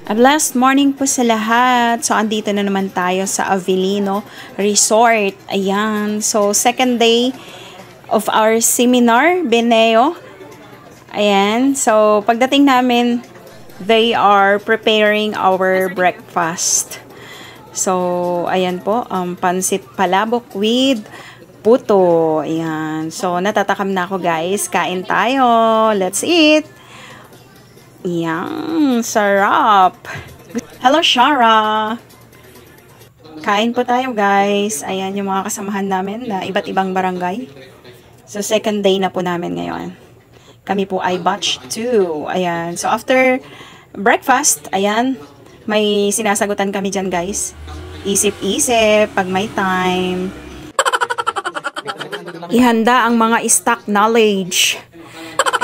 At last morning po sa lahat. So, andito na naman tayo sa Avellino Resort. Ayan. So, second day of our seminar, Beneo. Ayan. So, pagdating namin, they are preparing our breakfast. So, ayan po. Pansit palabok with puto. Ayan. So, natatakam na ako guys. Kain tayo. Let's eat. Yang sarap. Hello, Shara. Kain po tayo, guys. Ayan yung mga kasamahan namin na iba't ibang barangay. So, second day na po namin ngayon. Kami po ay batch 2. Ayan. So, after breakfast, ayan, may sinasagutan kami dyan, guys. Isip-isip, pag may time. Ihanda ang mga stock knowledge.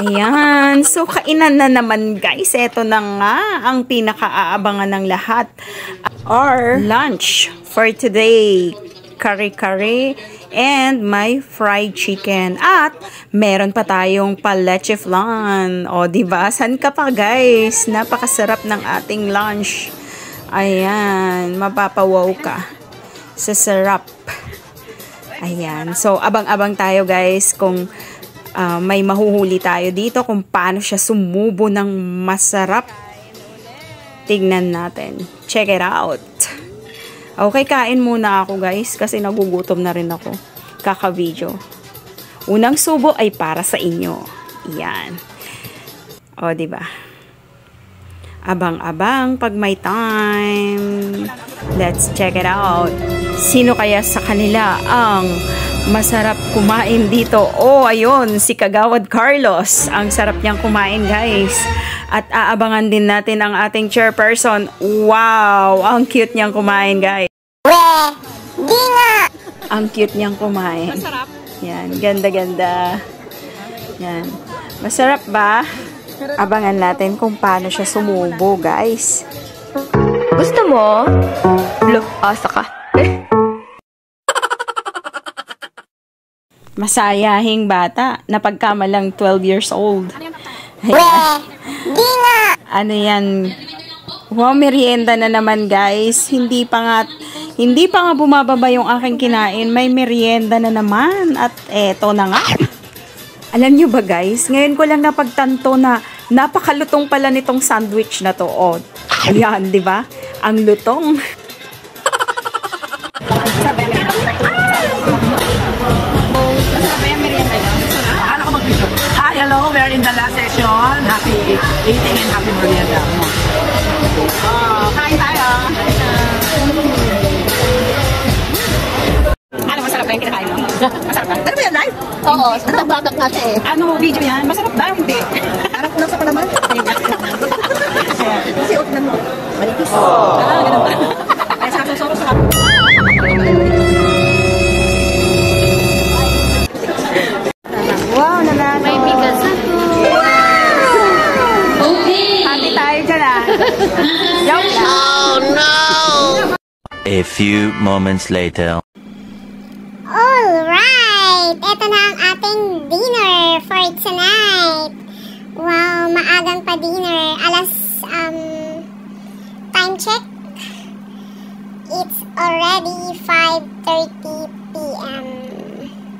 Ayan. So, kainan na naman guys. Ito na nga ang pinaka-aabangan ng lahat. Our lunch for today. Kare-kare and may fried chicken. At meron pa tayong leche flan. O, diba? San ka pa guys? Napakasarap ng ating lunch. Ayan. Mapapawaw ka sa sarap. Ayan. So, abang-abang tayo guys kung may mahuhuli tayo dito kung paano siya sumubo ng masarap. Tignan natin. Check it out. Okay, kain muna ako guys kasi nagugutom na rin ako. Kaka-video. Unang subo ay para sa inyo. Yan. O, diba? Abang-abang pag may time. Let's check it out. Sino kaya sa kanila ang masarap kumain dito? Oh, ayun, si Kagawad Carlos. Ang sarap niyang kumain, guys. At aabangan din natin ang ating chairperson. Wow, ang cute niyang kumain, guys. Di nga! Ang cute niyang kumain. Masarap. Yan, ganda-ganda. Yan. Masarap ba? Abangan natin kung paano siya sumubo, guys. Gusto mo? Look, asa ka. Masayahing bata na pagkamalang 12 years old. Ayan. Ano yan? Wow, merienda na naman guys. Hindi pa nga bumababa yung aking kinain. May merienda na naman. At eto na nga. Alam nyo ba guys, ngayon ko lang napagtanto na napakalutong pala nitong sandwich na to. O, ayan, di ba? Ang lutong. Hi, hello. We're in the last session. Happy eating and happy merienda. Kain tayo. Ano, masarap ba yung kinakain mo? Masarap ba? Ano ba yan, live? Oo, natabagak nga siya eh. Ano, video yan? Masarap ba? Hindi. Harap nasa pa naman. Kasi okay na mo. Malikis. Ganun ba? Ay, sa susuro sa Wow, nanalo. May bigas ako. Okay. Happy tayo dyan ah. Joke lang. Oh no! A few moments later. Alright! Ito na ang ating dinner for tonight. Wow, maagang pa dinner. Time check. It's already 5:30 p.m.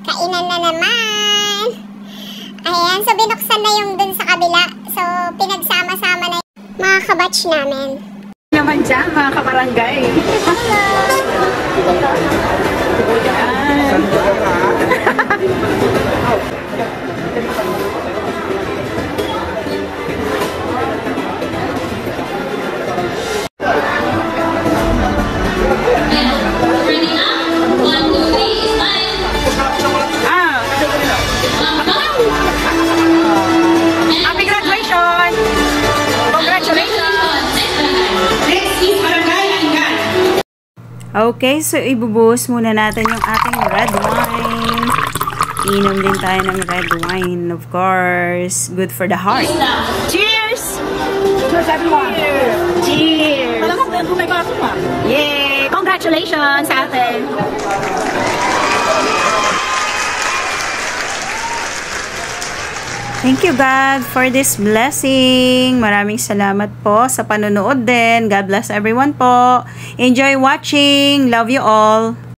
Kainan na naman. Ayan, so binuksan na yung dun sa kabila. So, pinagsama-sama na yung mga kabatch namin. naman dyan, mga kabarangay. Hello! Happy graduation! Congratulations! Next is Barangay Angan. Okay, so ibubuhos muna natin yung ating red wine. Inom din tayo ng red wine, of course. Good for the heart. Cheers! Cheers everyone! Cheers! Malamang na kung may kaso pa. Yay! Congratulations sa atin! Thank you God for this blessing. Maraming salamat po sa panonood din. God bless everyone po. Enjoy watching. Love you all.